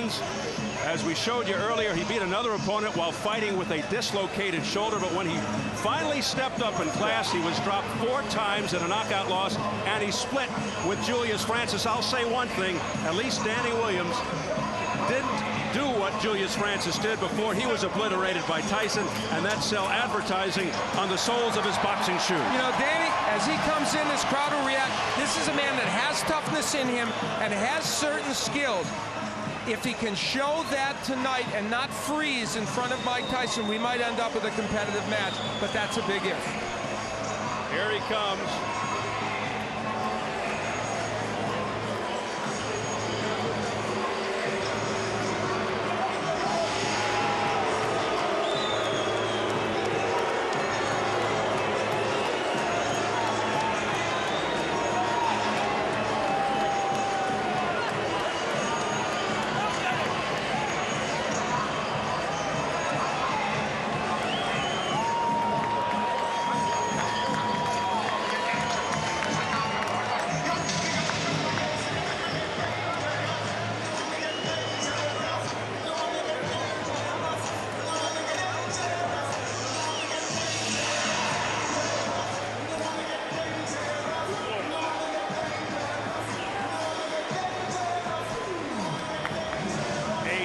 Williams, as we showed you earlier, he beat another opponent while fighting with a dislocated shoulder, but when he finally stepped up in class, he was dropped 4 times in a knockout loss, and he split with Julius Francis. I'll say one thing, at least Danny Williams didn't do what Julius Francis did before he was obliterated by Tyson, and that's sell advertising on the soles of his boxing shoes. You know, Danny, as he comes in, this crowd will react. This is a man that has toughness in him and has certain skills. If he can show that tonight and not freeze in front of Mike Tyson, we might end up with a competitive match, but that's a big if. Here he comes.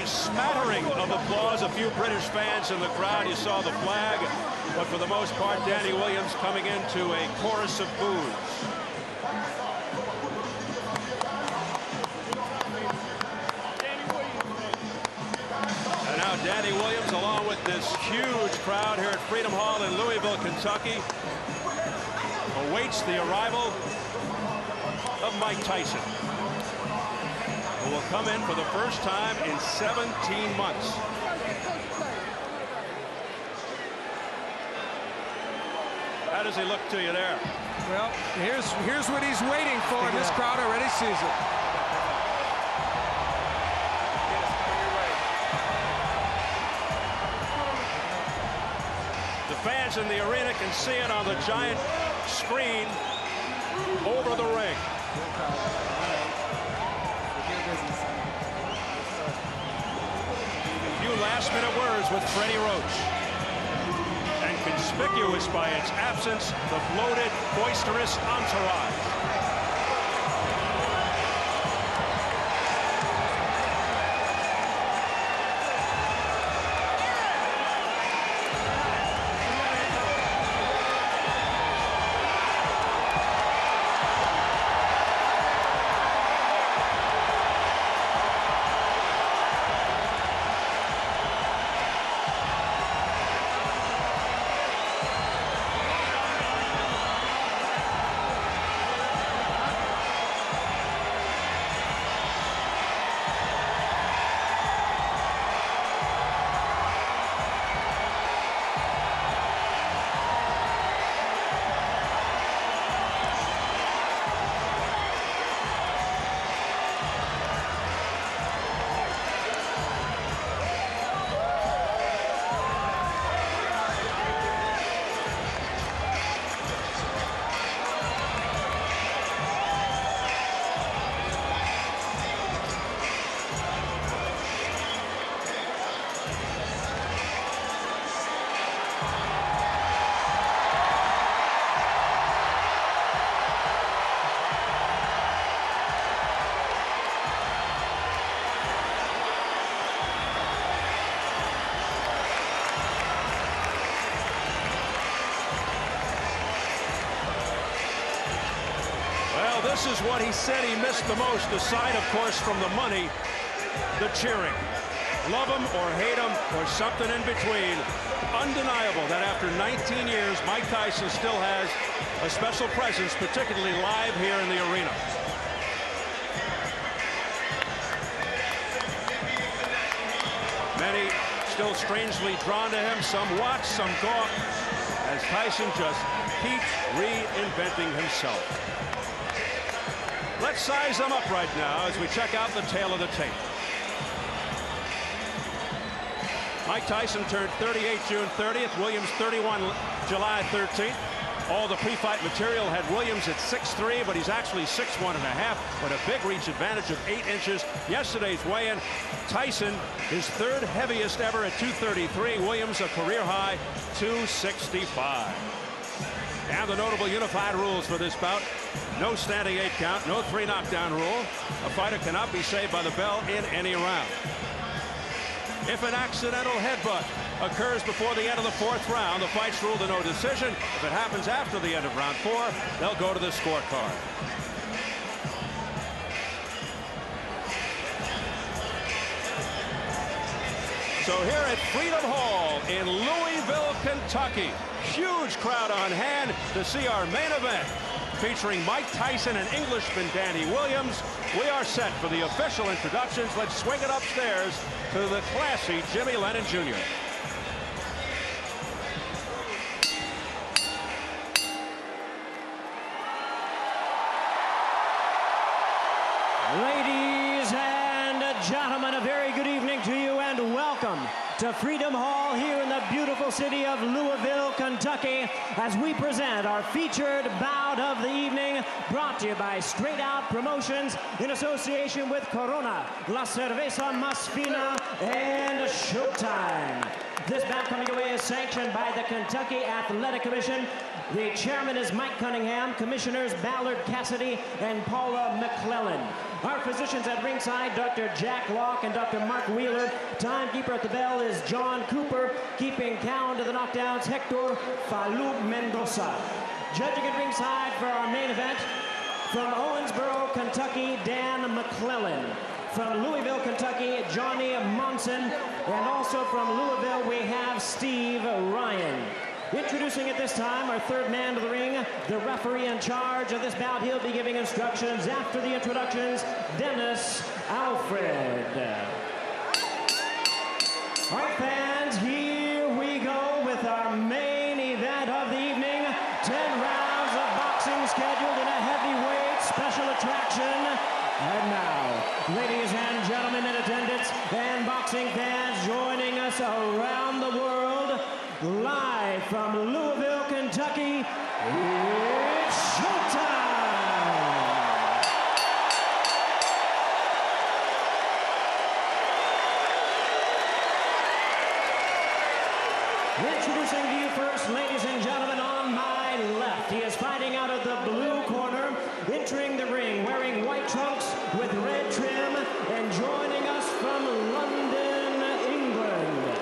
Smattering of applause, a few British fans in the crowd. You saw the flag, but for the most part, Danny Williams coming into a chorus of boos. And now Danny Williams, along with this huge crowd here at Freedom Hall in Louisville, Kentucky, awaits the arrival of Mike Tyson, who will come in for the first time in 17 months. How does he look to you there? Well, here's what he's waiting for, and this crowd already sees it. The fans in the arena can see it on the giant screen over the ring. Last-minute words with Freddie Roach. And conspicuous by its absence, the bloated, boisterous entourage. This is what he said he missed the most, aside, of course, from the money, the cheering. Love him or hate him or something in between. Undeniable that after 19 years, Mike Tyson still has a special presence, particularly live here in the arena. Many still strangely drawn to him. Some watch, some gawk, as Tyson just keeps reinventing himself. Let's size them up right now as we check out the tail of the tape. Mike Tyson turned 38 June 30th, Williams 31 July 13th. All the pre-fight material had Williams at 6'3", but he's actually 6'1.5", with a big reach advantage of 8 inches. Yesterday's weigh-in, Tyson, his third heaviest ever at 233. Williams, a career high, 265. And the notable unified rules for this bout: no standing 8 count, no 3 knockdown rule. A fighter cannot be saved by the bell in any round. If an accidental headbutt occurs before the end of the 4th round, the fight's ruled a no decision. If it happens after the end of round 4, they'll go to the scorecard. So here at Freedom Hall in Louisville, Kentucky, huge crowd on hand to see our main event, featuring Mike Tyson and Englishman Danny Williams. We are set for the official introductions. Let's swing it upstairs to the classy Jimmy Lennon Jr. Ladies and gentlemen, a very good evening to you and welcome to Freedom Hall here in the beautiful city of Louisville, Kentucky, as we present our featured bout of the evening, brought to you by Straight Out Promotions in association with Corona, La Cerveza Más Fina, and Showtime. This bout coming away is sanctioned by the Kentucky Athletic Commission. The chairman is Mike Cunningham, commissioners Ballard Cassidy and Paula McClellan. Our physicians at ringside, Dr. Jack Locke and Dr. Mark Wheeler. Timekeeper at the bell is John Cooper. Keeping count of the knockdowns, Hector Falou Mendoza. Judging at ringside for our main event, from Owensboro, Kentucky, Dan McClellan. From Louisville, Kentucky, Johnny Monson. And also from Louisville, we have Steve Ryan. Introducing at this time our third man to the ring, the referee in charge of this bout. He'll be giving instructions after the introductions, Dennis Alfred. All right, fans, here we go with our main event of the evening. 10 rounds of boxing scheduled in a heavyweight special attraction. And now, ladies and gentlemen in attendance and boxing fans joining us around the world, live from Louisville, Kentucky, it's showtime! Introducing to you first, ladies and gentlemen, on my left, he is fighting out of the blue corner, entering the ring wearing white trunks with red trim, and joining us from London, England.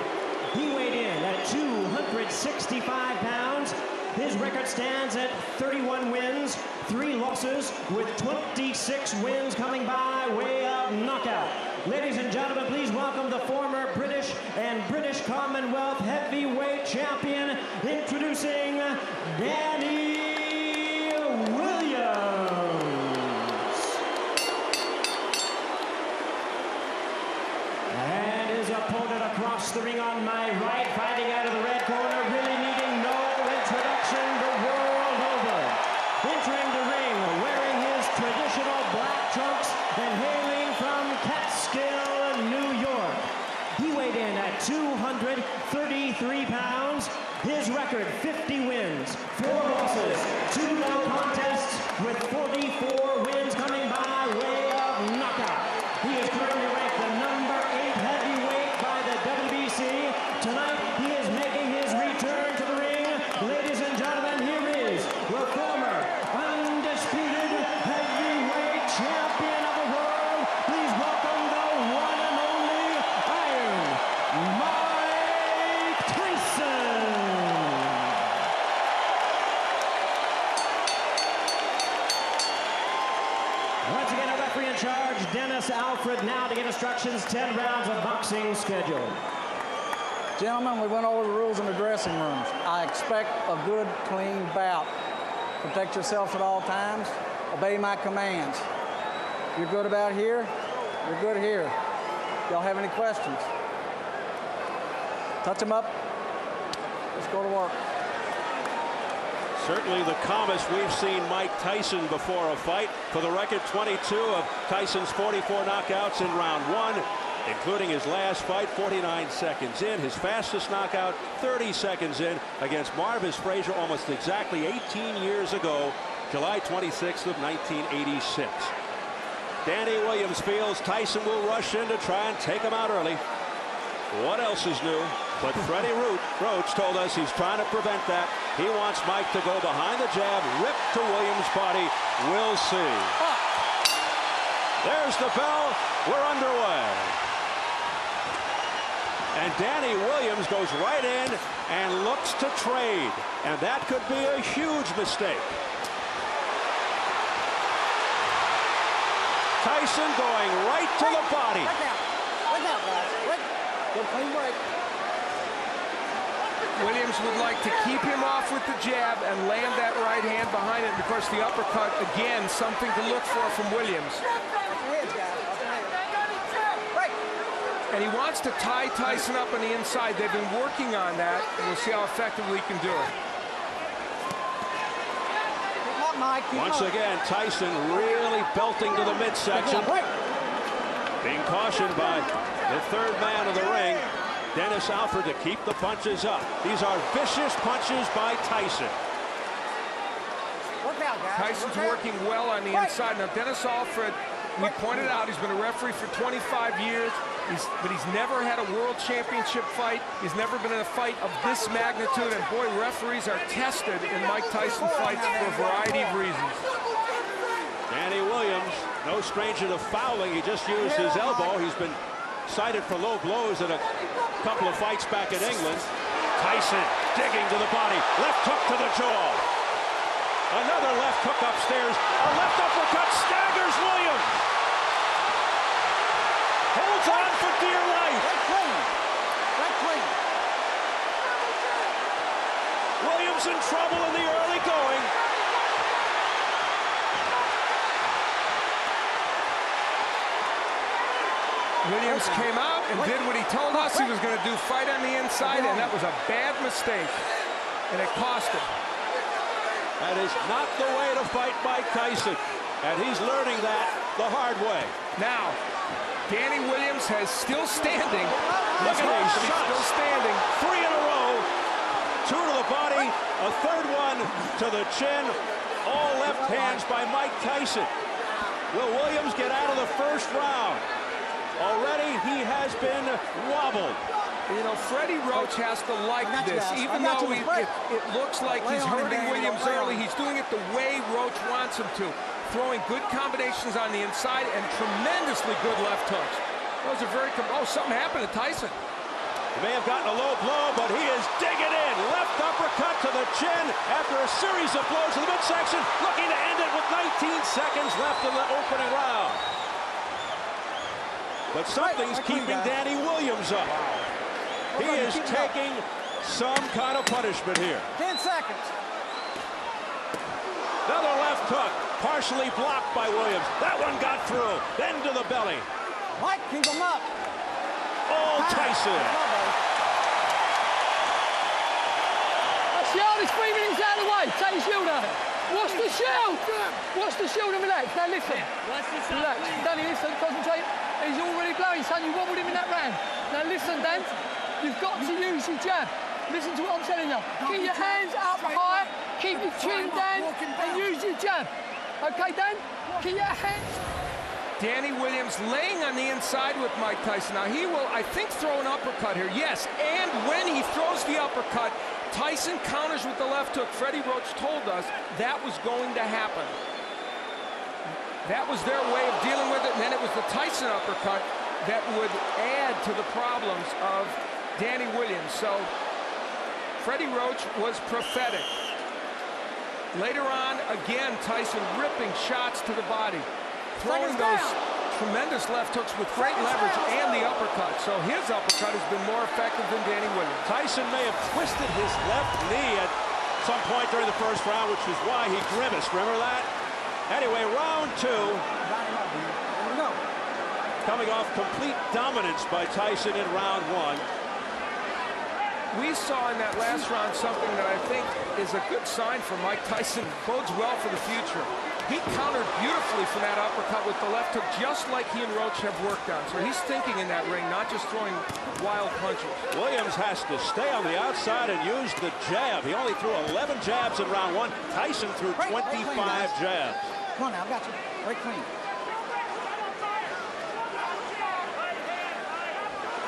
He weighed in at 265 pounds. His record stands at 31 wins, 3 losses, with 26 wins coming by way of knockout. Ladies and gentlemen, please welcome the former British and British Commonwealth heavyweight champion, introducing Danny Williams. And his opponent across the ring on my right, fighting out of the red corner, really needing no introduction the world over. Entering the ring, wearing his traditional black trunks and hailing from Catskill, New York. He weighed in at 233 pounds. His record, 50 wins, 4 losses, 2 no contests, with 44 wins coming by way of knockout. He is currently ranked the number 8 heavyweight by the WBC. Tonight, he is making his return to the ring. Ladies and gentlemen, here is the former undisputed heavyweight champion of the world. Please welcome the one and only Iron Mike Tyson. Once again, our referee in charge, Dennis Alfred, now to give instructions. 10 rounds of boxing scheduled. Gentlemen, we went over the rules in the dressing rooms. I expect a good, clean bout. Protect yourselves at all times. Obey my commands. You're good about here, you're good here. Y'all have any questions? Touch them up. Let's go to work. Certainly the calmest we've seen Mike Tyson before a fight. For the record, 22 of Tyson's 44 knockouts in round 1. including his last fight 49 seconds in. His fastest knockout 30 seconds in against Marvis Frazier almost exactly 18 years ago, July 26th of 1986. Danny Williams feels Tyson will rush in to try and take him out early. What else is new? But Freddie Roach told us he's trying to prevent that. He wants Mike to go behind the jab, rip to Williams' body. We'll see. There's the bell. We're underway. And Danny Williams goes right in and looks to trade. And that could be a huge mistake. Tyson going right to the body. Look out, guys. Good clean break. Williams would like to keep him off with the jab and land that right hand behind it. And of course, the uppercut, again, something to look for from Williams. And he wants to tie Tyson up on the inside. They've been working on that. And we'll see how effectively he can do it. Once again, Tyson really belting to the midsection. Being cautioned by the third man of the ring, Dennis Alford, to keep the punches up. These are vicious punches by Tyson. Tyson's working well on the inside. Now, Dennis Alford, we pointed out, he's been a referee for 25 years, but he's never had a world championship fight. He's never been in a fight of this magnitude, and boy, referees are tested in Mike Tyson fights for a variety of reasons. Danny Williams, no stranger to fouling. He just used his elbow. He's been cited for low blows in a couple of fights back in England. Tyson digging to the body. Left hook to the jaw. Another left hook upstairs. A left uppercut staggers Williams. Holds on for dear life. Williams in trouble in the early going. Williams came out and did what he told us he was going to do, fight on the inside, and that was a bad mistake, and it cost him. That is not the way to fight Mike Tyson, and he's learning that the hard way. Now, Danny Williams has still standing. Look at these He's shots. still standing. 3 in a row. 2 to the body, a third one to the chin. All left hands by Mike Tyson. Will Williams get out of the first round? Already he has been wobbled. You know, Freddie Roach has to like this, even though it looks like he's hurting Williams early. He's doing it the way Roach wants him to, throwing good combinations on the inside and tremendously good left hooks. Those are very, something happened to Tyson. He may have gotten a low blow, but he is digging in. Left uppercut to the chin after a series of blows to the midsection, looking to end it with 19 seconds left in the opening round. But something's keeping Danny Williams up. He is taking some kind of punishment here. 10 seconds. Another left hook, partially blocked by Williams. That one got through, then to the belly. Mike, keep him up. Oh, Tyson. That's the hardest 3 minutes out of the way. Take the shield out. What's the shield? What's the shield and relax? Now listen. Relax. Danny, listen, concentrate. He's already blowing, son. You wobbled him in that round. Now listen, Dan. You've got to use your jab. Listen to what I'm telling you. Keep your hands up high. Keep your chin down and use your jab. Okay, Dan? Keep your hands. Danny Williams laying on the inside with Mike Tyson. Now he will, I think, throw an uppercut here. Yes, and when he throws the uppercut, Tyson counters with the left hook. Freddie Roach told us that was going to happen. That was their way of dealing with it, and then it was the Tyson uppercut that would add to the problems of Danny Williams. So Freddie Roach was prophetic. Later on, again, Tyson ripping shots to the body, throwing those tremendous left hooks with great leverage and the uppercut. So his uppercut has been more effective than Danny Williams. Tyson may have twisted his left knee at some point during the first round, which is why he grimaced. Remember that? Anyway, round 2. Coming off complete dominance by Tyson in round 1. We saw in that last round something that I think is a good sign for Mike Tyson, bodes well for the future. He countered beautifully from that uppercut with the left hook, just like he and Roach have worked on. So he's thinking in that ring, not just throwing wild punches. Williams has to stay on the outside and use the jab. He only threw 11 jabs in round one. Tyson threw 25 jabs. Come on now, I got you. Break clean.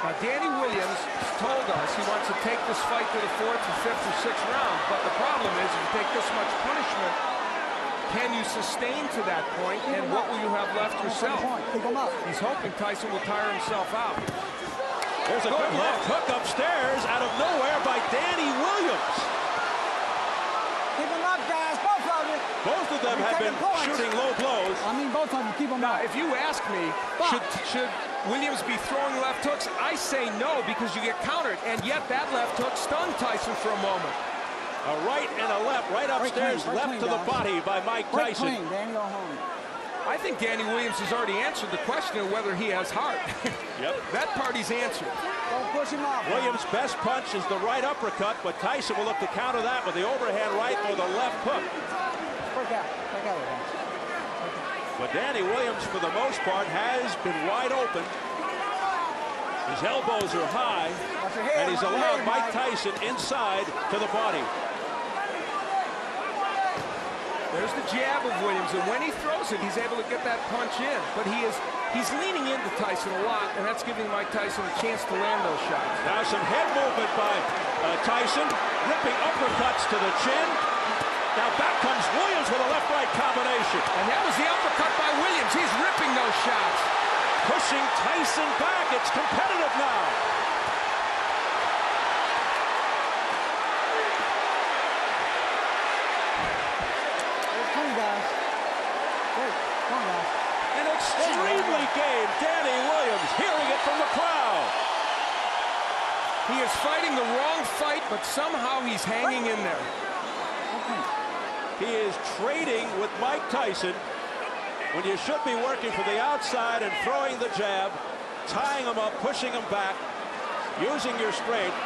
Now, Danny Williams told us he wants to take this fight to the 4th or 5th or 6th round, but the problem is if you take this much punishment, can you sustain to that point, and what will you have left yourself? Keep him up. He's hoping Tyson will tire himself out. There's a good left hook upstairs out of nowhere by Danny Williams. Keep him up, guys, both of you. Both of them have been shooting low blows. I mean, both of them, keep them Now, up. if you ask me, should Williams be throwing left hooks? I say no, because you get countered, and yet that left hook stunned Tyson for a moment. A right and a left, right upstairs, left to the body by Mike Tyson. Break clean, Danny, go home. I think Danny Williams has already answered the question of whether he has heart. Yep. That party's answered. Don't push him off. Williams' best punch is the right uppercut, but Tyson will look to counter that with the overhand right or the left hook. Break out. Break out of there. But Danny Williams, for the most part, has been wide open. His elbows are high, and he's allowed Mike Tyson inside to the body. There's the jab of Williams, and when he throws it, he's able to get that punch in. But he's leaning into Tyson a lot, and that's giving Mike Tyson a chance to land those shots. Now some head movement by Tyson, ripping uppercuts to the chin. Now back comes Williams with a left-right combination. And that was the uppercut by Williams. He's ripping those shots. Pushing Tyson back. It's competitive now. An extremely game Danny Williams, hearing it from the crowd. He is fighting the wrong fight, but somehow he's hanging in there. He is trading with Mike Tyson when you should be working from the outside and throwing the jab, tying him up, pushing him back, using your strength.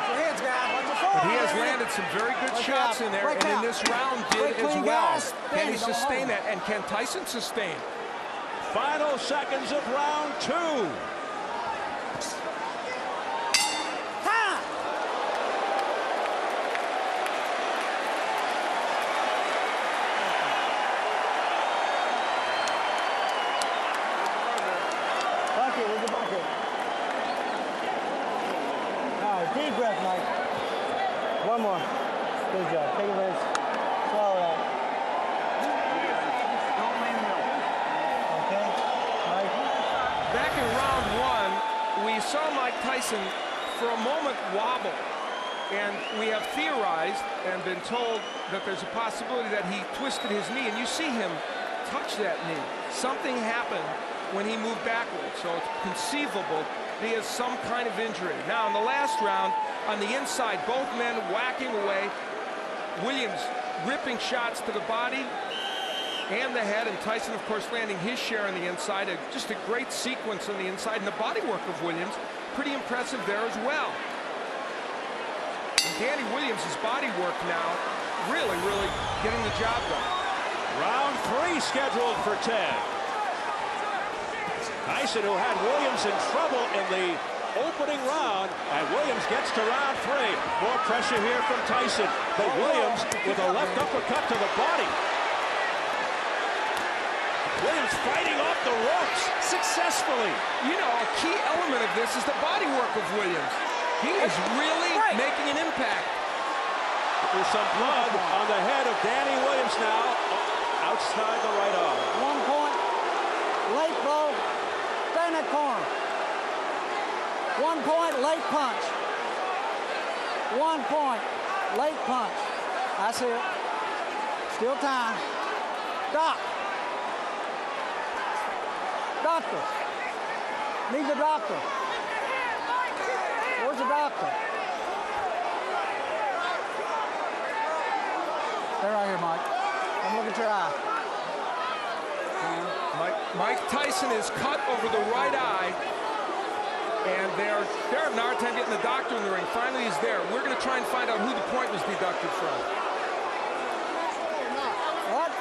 But he has landed some very good shots in there, and in this round did as well. Can he sustain that, and can Tyson sustain? Final seconds of round two. Deep breath, Mike. One more. Good job. Take a rest. Swallow that. Okay, Mike. Back in round one, we saw Mike Tyson for a moment wobble. And we have theorized and been told that there's a possibility that he twisted his knee. And you see him touch that knee. Something happened when he moved backwards. So it's conceivable he has some kind of injury. Now, in the last round, on the inside, both men whacking away. Williams ripping shots to the body and the head, and Tyson, of course, landing his share on the inside. Just a great sequence on the inside, and the body work of Williams, pretty impressive there as well. And Danny Williams' body work now, really getting the job done. Round three scheduled for 10. Tyson, who had Williams in trouble in the opening round, and Williams gets to round three. More pressure here from Tyson, but Williams with a left uppercut to the body. Williams fighting off the ropes successfully. You know, a key element of this is the body work of Williams. He is really making an impact. There's some blood on the head of Danny Williams now, outside the right arm. 1 point, late blow, stay in that corner. 1 point, late punch. 1 point, late punch. That's it. Still time. Stop. Doctor. Need the doctor. Where's the doctor? They're right here, Mike. Come look at your eye. Mike Tyson is cut over the right eye, and they're having a hard time getting the doctor in the ring. Finally, he's there. We're going to try and find out who the point was deducted from. What?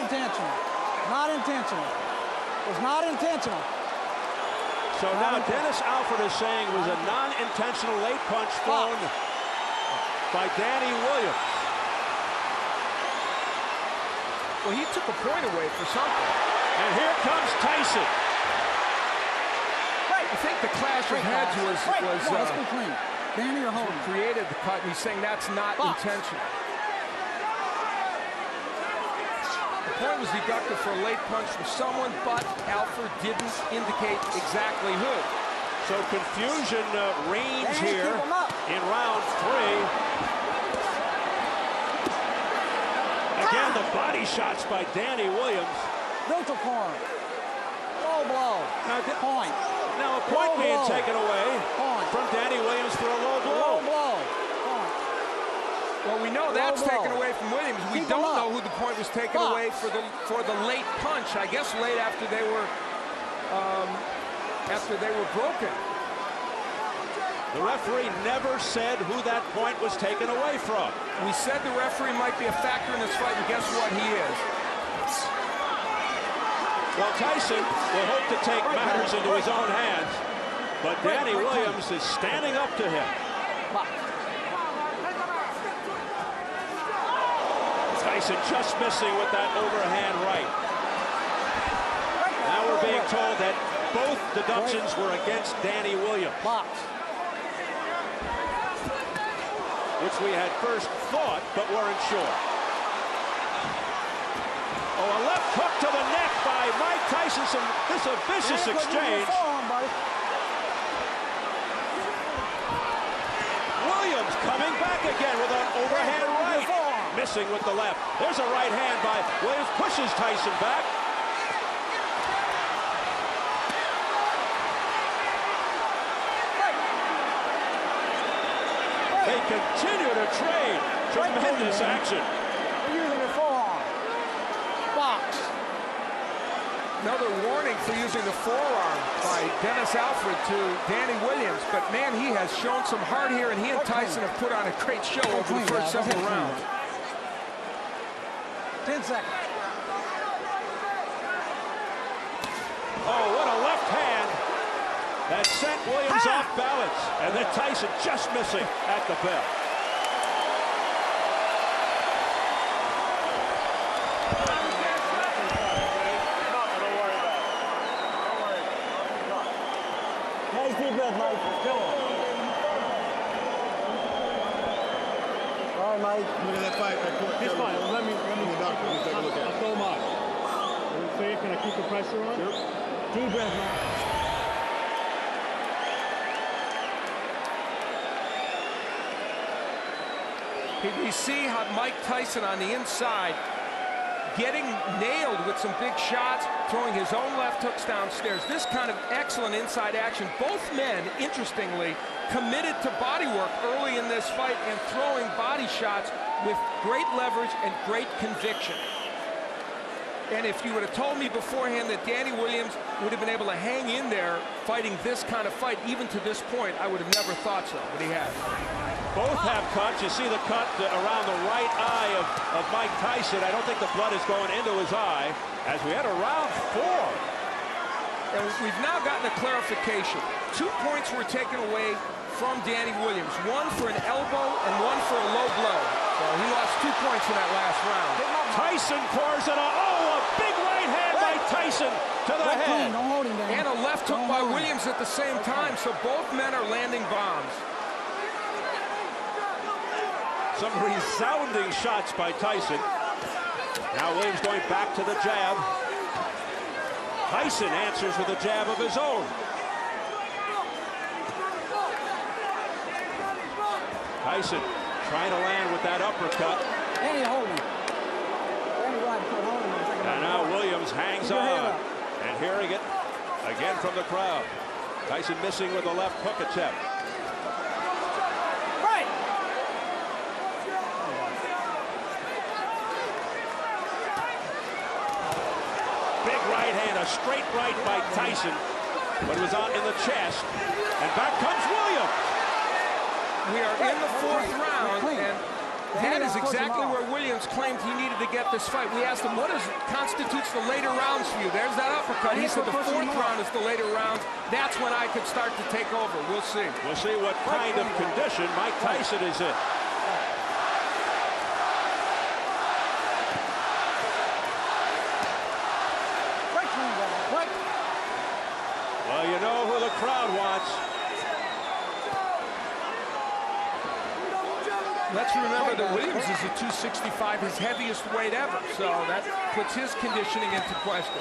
intentional. Not intentional. It was not intentional. So now Dennis Alford is saying it was a non-intentional late punch thrown by Danny Williams. Well, he took a point away for something. And here comes Tyson. I think the clash of heads was let's be clean. Danny or Holden created the cut, and he's saying that's not intentional. The point was deducted for a late punch from someone, but Alford didn't indicate exactly who. So confusion reigns Danny, here keep him up. in round 3. Again, the body shots by Danny Williams. Neutral corner. Low blow. Point. Now a point Low being blow. taken away Point. from Danny Williams for a low blow. Low blow. Point. Well, we know that's blow. taken away from Williams. We Keep him don't up. know who the point was taken away for the late punch. I guess late after they were broken. The referee never said who that point was taken away from. We said the referee might be a factor in this fight, and guess what? He is. Well, Tyson will hope to take matters into his own hands, but Danny Williams is standing up to him. Tyson just missing with that overhand right. Now we're being told that both deductions were against Danny Williams, which we had first thought but weren't sure. Oh, a left hook to the neck by Mike Tyson. This is a vicious exchange. Williams coming back again with an overhand right. Missing with the left. There's a right hand by Williams. Pushes Tyson back. They continue to trade. Tremendous action. Using the forearm. Box. Another warning for using the forearm by Dennis Alford to Danny Williams. But, man, he has shown some heart here, and he and Tyson have put on a great show over the first several rounds. 10 seconds. Oh, what a left hand that sent Williams off balance. And then Tyson just missing at the bell. Nice deep breath, Mike. Go on. All right, Mike. Look at that fight. He's fine. Let me doctor, let me take a look at it. I'll throw him out. So you can I keep the pressure on? Yep. Deep breath, Mike. We see how Mike Tyson on the inside getting nailed with some big shots, throwing his own left hooks downstairs. This kind of excellent inside action. Both men, interestingly, committed to body work early in this fight and throwing body shots with great leverage and great conviction. And if you would have told me beforehand that Danny Williams would have been able to hang in there fighting this kind of fight, even to this point, I would have never thought so, but he has. Both have cuts. You see the cut around the right eye of Mike Tyson. I don't think the blood is going into his eye as we enter round 4. And we've now gotten a clarification. 2 points were taken away from Danny Williams. One for an elbow and one for a low blow. So he lost 2 points in that last round. Tyson pours it on. Oh, a big right hand by Tyson to the head. Don't hold him down. And a left hook by Williams at the same time. So both men are landing bombs. Some resounding shots by Tyson. Now Williams going back to the jab. Tyson answers with a jab of his own. Tyson trying to land with that uppercut. Danny, hold him. Danny, right, hold him. And now Williams hangs on. And hearing it again from the crowd. Tyson missing with the left hook attempt. Big right hand, a straight right by Tyson, but it was out in the chest. And back comes Williams. We are in the 4th round, and That is exactly where Williams claimed he needed to get this fight. We asked him, what constitutes the later rounds for you? There's that uppercut. He said the 4th round is the later rounds. That's when I could start to take over. We'll see. We'll see what kind of condition Mike Tyson is in. Well, you know who the crowd wants. Let's remember that Williams is a 265, his heaviest weight ever, so that puts his conditioning into question.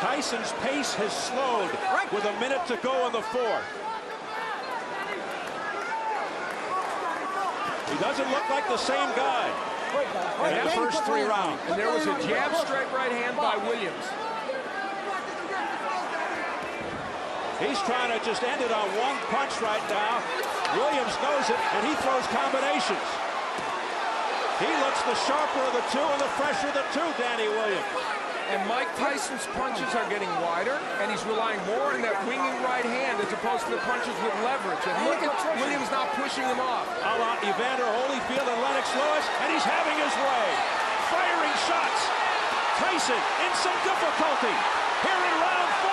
Tyson's pace has slowed with a minute to go in the 4th. He doesn't look like the same guy in the first 3 rounds. And there was a jab straight right hand by Williams. He's trying to just end it on 1 punch right now. Williams knows it, and he throws combinations. He looks the sharper of the 2 and the fresher of the 2, Danny Williams. And Mike Tyson's punches are getting wider, and he's relying more on that winging right hand as opposed to the punches with leverage. And look at Williams not pushing him off. A la Evander Holyfield and Lennox Lewis, and he's having his way. Firing shots. Tyson in some difficulty here in round 4.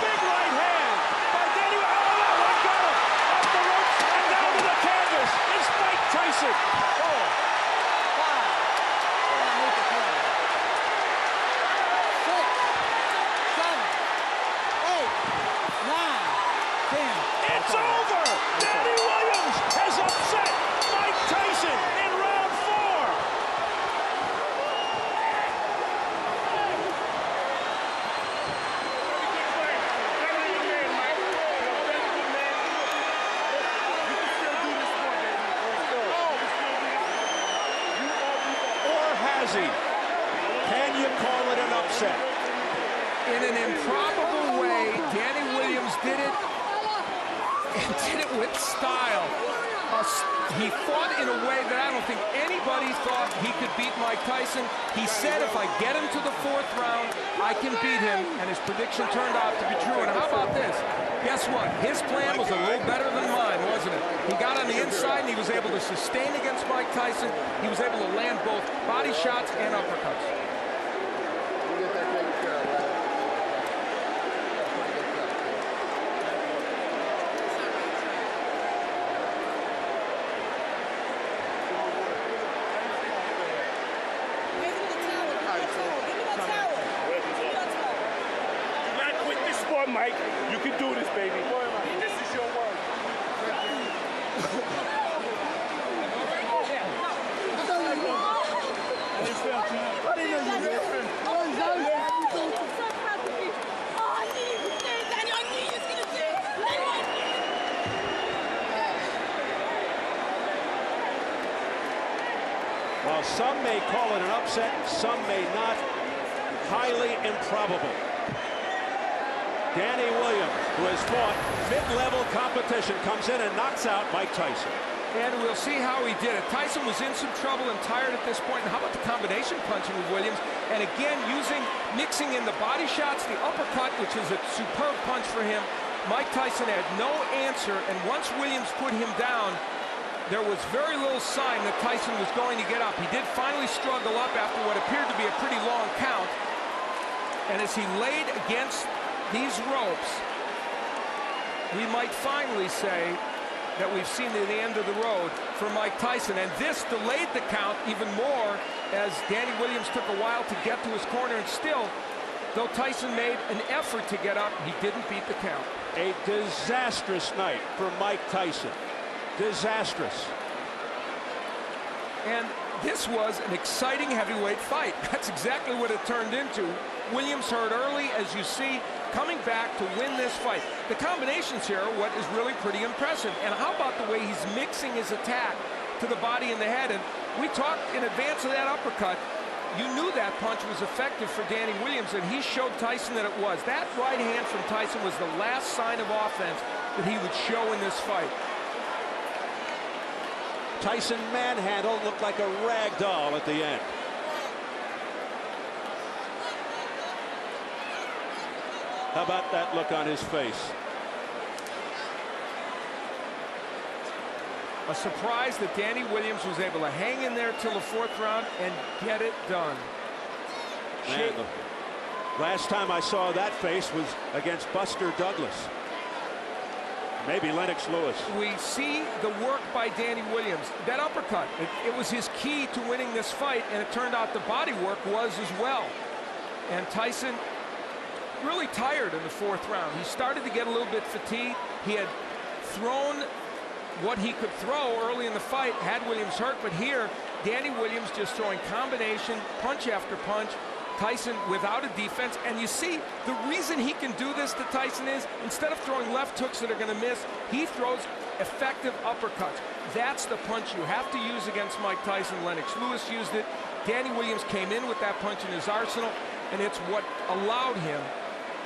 Big right hand by Danny. Oh, that one got him. Off the ropes and down to the canvas. It's Mike Tyson. 10. It's over! Danny Williams has upset Mike Tyson in round 4. Or has he? Can you call it an upset? In an improbable way, Danny Williams did it, and did it with style. He fought in a way that I don't think anybody thought he could beat Mike Tyson. He said, if I get him to the 4th round, I can beat him, and his prediction turned out to be true. And how about this? Guess what? His plan was a little better than mine, wasn't it? He got on the inside, and he was able to sustain against Mike Tyson. He was able to land both body shots and uppercuts. Mike, you can do this, baby. This is your work. While some may call it an upset, some may not. Highly improbable. Danny Williams, who has fought mid-level competition, comes in and knocks out Mike Tyson. And we'll see how he did it. Tyson was in some trouble and tired at this point. And how about the combination punching with Williams? And again, mixing in the body shots, the uppercut, which is a superb punch for him. Mike Tyson had no answer, and once Williams put him down, there was very little sign that Tyson was going to get up. He did finally struggle up after what appeared to be a pretty long count. And as he laid against these ropes, we might finally say that we've seen the end of the road for Mike Tyson. And this delayed the count even more as Danny Williams took a while to get to his corner. And still, though Tyson made an effort to get up, he didn't beat the count. A disastrous night for Mike Tyson. Disastrous. And this was an exciting heavyweight fight. That's exactly what it turned into. Williams hurt early, as you see, coming back to win this fight. The combinations here are what is really pretty impressive. And how about the way he's mixing his attack to the body and the head? And we talked in advance of that uppercut. You knew that punch was effective for Danny Williams, and he showed Tyson that it was. That right hand from Tyson was the last sign of offense that he would show in this fight. Tyson manhandled, looked like a rag doll at the end. How about that look on his face? A surprise that Danny Williams was able to hang in there till the 4th round and get it done. Man, the last time I saw that face was against Buster Douglas. Maybe Lennox Lewis. We see the work by Danny Williams. That uppercut, it was his key to winning this fight, and it turned out the body work was as well. And Tyson really tired in the 4th round. He started to get a little bit fatigued. He had thrown what he could throw early in the fight, had Williams hurt, but here Danny Williams just throwing combination punch after punch. Tyson without a defense, and you see the reason he can do this to Tyson is instead of throwing left hooks that are going to miss, he throws effective uppercuts. That's the punch you have to use against Mike Tyson. Lennox Lewis used it. Danny Williams came in with that punch in his arsenal, and it's what allowed him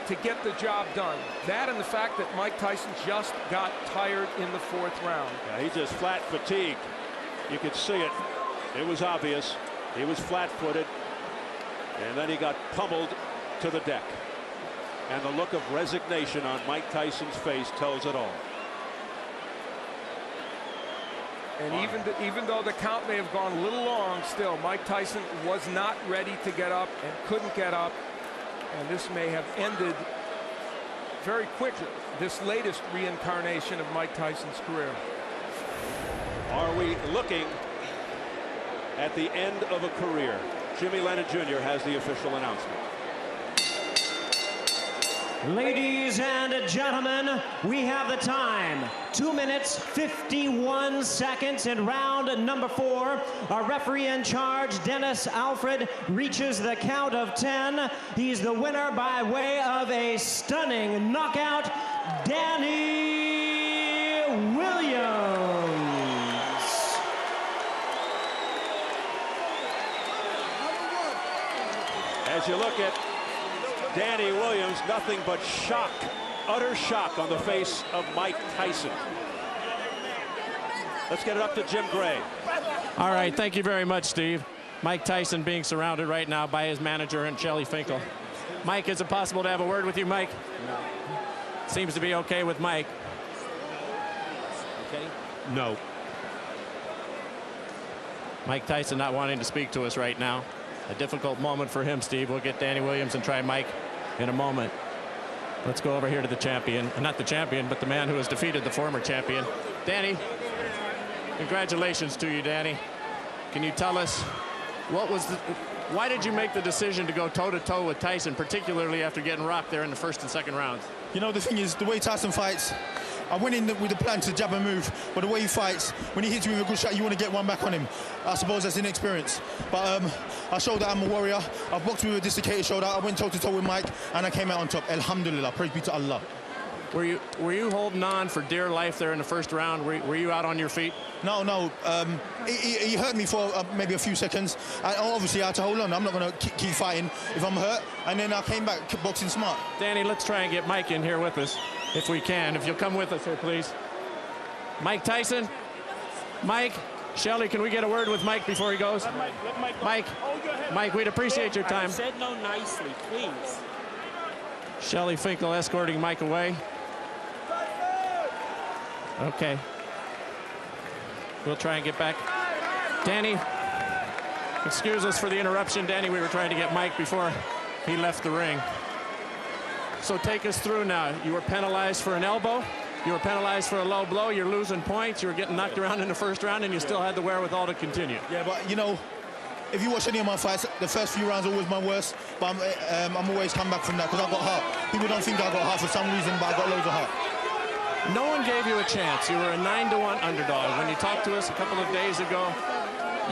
to get the job done. That and the fact that Mike Tyson just got tired in the 4th round. Yeah, he just flat fatigued. You could see it. It was obvious. He was flat-footed. And then he got pummeled to the deck. And the look of resignation on Mike Tyson's face tells it all. And even though the count may have gone a little long, still Mike Tyson was not ready to get up and couldn't get up. And this may have ended very quickly, this latest reincarnation of Mike Tyson's career. Are we looking at the end of a career? Jimmy Lennon Jr. has the official announcement. Ladies and gentlemen, we have the time. 2 minutes, 51 seconds in round number 4. Our referee in charge, Dennis Alfred, reaches the count of 10. He's the winner by way of a stunning knockout, Danny Williams. As you look at Danny Williams, nothing but shock, utter shock on the face of Mike Tyson. Let's get it up to Jim Gray. All right, thank you very much, Steve. Mike Tyson being surrounded right now by his manager and Shelly Finkel. Mike, is it possible to have a word with you, Mike? No. Seems to be okay with Mike. Okay. No. Mike Tyson not wanting to speak to us right now. A difficult moment for him, Steve. We'll get Danny Williams and try Mike in a moment. Let's go over here to the champion. Not the champion, but the man who has defeated the former champion. Danny, congratulations to you, Danny. Can you tell us why did you make the decision to go toe-to-toe with Tyson, particularly after getting rocked there in the 1st and 2nd rounds? You know, the thing is, the way Tyson fights, I went in with the plan to jab and move, but the way he fights, when he hits you with a good shot, you want to get one back on him. I suppose that's inexperience. But I showed that I'm a warrior. I've boxed with a dislocated shoulder. I went toe-to-toe with Mike, and I came out on top. Alhamdulillah, praise be to Allah. Were you holding on for dear life there in the 1st round? Were you out on your feet? No. He hurt me for maybe a few seconds. Obviously, I had to hold on. I'm not going to keep fighting if I'm hurt. And then I came back boxing smart. Danny, let's try and get Mike in here with us, if we can. If you'll come with us here, please. Mike Tyson. Mike, Shelly, can we get a word with Mike before he goes? Mike, we'd appreciate your time. I said no nicely, please. Shelly Finkel escorting Mike away. Okay. We'll try and get back. Danny, excuse us for the interruption. Danny, we were trying to get Mike before he left the ring. So take us through now. You were penalized for an elbow. You were penalized for a low blow. You're losing points. You were getting knocked around in the 1st round, and you still had the wherewithal to continue. Yeah, but, you know, if you watch any of my fights, the first few rounds are always my worst, but I'm always come back from that because I've got heart. People don't think I got heart for some reason, but I got loads of heart. No one gave you a chance. You were a 9-1 underdog. When you talked to us a couple of days ago,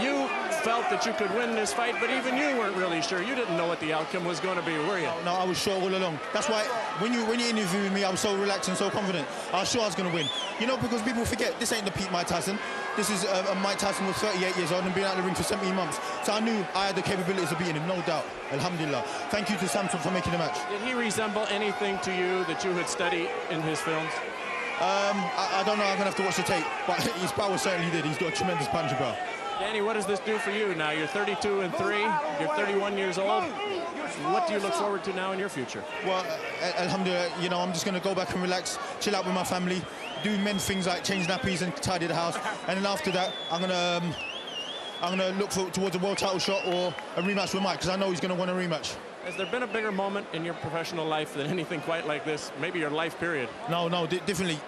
you felt that you could win this fight, but even you weren't really sure. You didn't know what the outcome was going to be, were you? No, I was sure all along. That's why when you interviewed me, I was so relaxed and so confident. I was sure I was going to win. You know, because people forget, this ain't the peak Mike Tyson. This is a Mike Tyson was 38 years old and been out of the ring for 17 months. So I knew I had the capabilities of beating him, no doubt. Alhamdulillah. Thank you to Samson for making the match. Did he resemble anything to you that you had studied in his films? I don't know. I'm going to have to watch the tape. But his power certainly did. He's got a tremendous punch, bro. Danny, what does this do for you now? You're 32-3. You're 31 years old. What do you look forward to now in your future? Well, alhamdulillah, you know, I'm just going to go back and relax, chill out with my family, do men things like change nappies and tidy the house. And then after that, I'm going to look towards a world title shot or a rematch with Mike, because I know he's going to want a rematch. Has there been a bigger moment in your professional life than anything quite like this? Maybe your life period? No, definitely.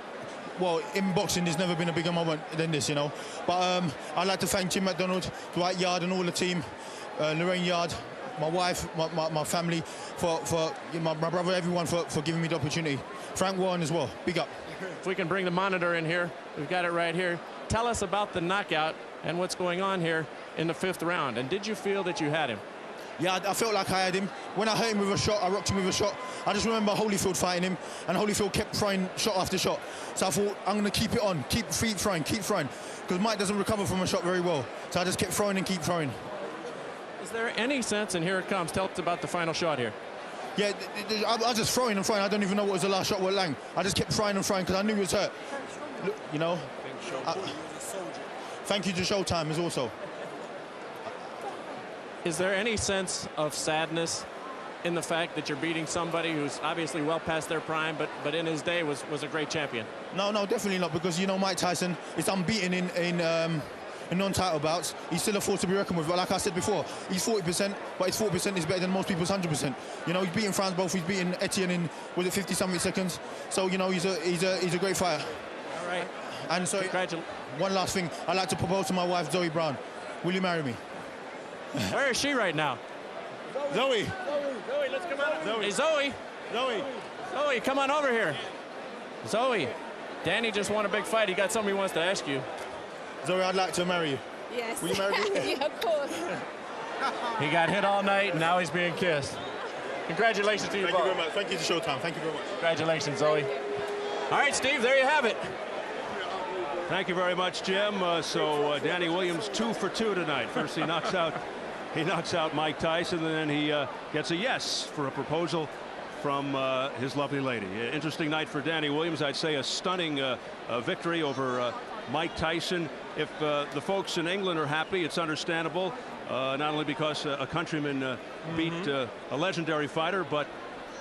Well, in boxing, there's never been a bigger moment than this, you know. But I'd like to thank Jim McDonald, Dwight Yard and all the team, Lorraine Yard, my wife, my family, for my brother, everyone for giving me the opportunity. Frank Warren as well, big up. If we can bring the monitor in here, we've got it right here. Tell us about the knockout and what's going on here in the 5th round. And did you feel that you had him? Yeah, I felt like I had him. When I hit him with a shot, I rocked him with a shot. I just remember Holyfield fighting him, and Holyfield kept throwing shot after shot. So I thought, I'm going to keep it on, keep throwing, because Mike doesn't recover from a shot very well. So I just kept throwing and keep throwing. Is there any sense, and here it comes, tell us about the final shot here. Yeah, I was just throwing and throwing. I don't even know what was the last shot with Lang. I just kept throwing and throwing because I knew he was hurt. Look, you know. Thank you to Showtime as also. Is there any sense of sadness in the fact that you're beating somebody who's obviously well past their prime, but in his day was a great champion? No, definitely not, because you know Mike Tyson is unbeaten in non-title bouts. He's still a force to be reckoned with. But like I said before, he's 40%, but his 40% is better than most people's 100%. You know, he's beaten Franz Both, he's beaten Etienne in, was it 50-something seconds? So you know, he's a great fighter. All right. And so, one last thing, I'd like to propose to my wife Zoe Brown. Will you marry me? Where is she right now? Zoe, let's come on. Hey, Zoe, come on over here. Zoe, Danny just won a big fight. He got something he wants to ask you. Zoe, I'd like to marry you. Yes. Will you marry me? Yeah, of course. He got hit all night, and now he's being kissed. Congratulations to you both. Thank you very much. Thank you to Showtime. Thank you very much. Congratulations, Zoe. All right, Steve, there you have it. Thank you very much, Jim. So Danny Williams 2 for 2 tonight. First he knocks out Mike Tyson, and then he gets a yes for a proposal from his lovely lady. Interesting night for Danny Williams. I'd say a stunning victory over Mike Tyson. If the folks in England are happy, it's understandable. Not only because a countryman beat a legendary fighter, but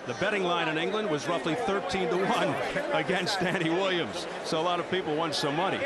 the betting line in England was roughly 13-1 against Danny Williams. So a lot of people won some money.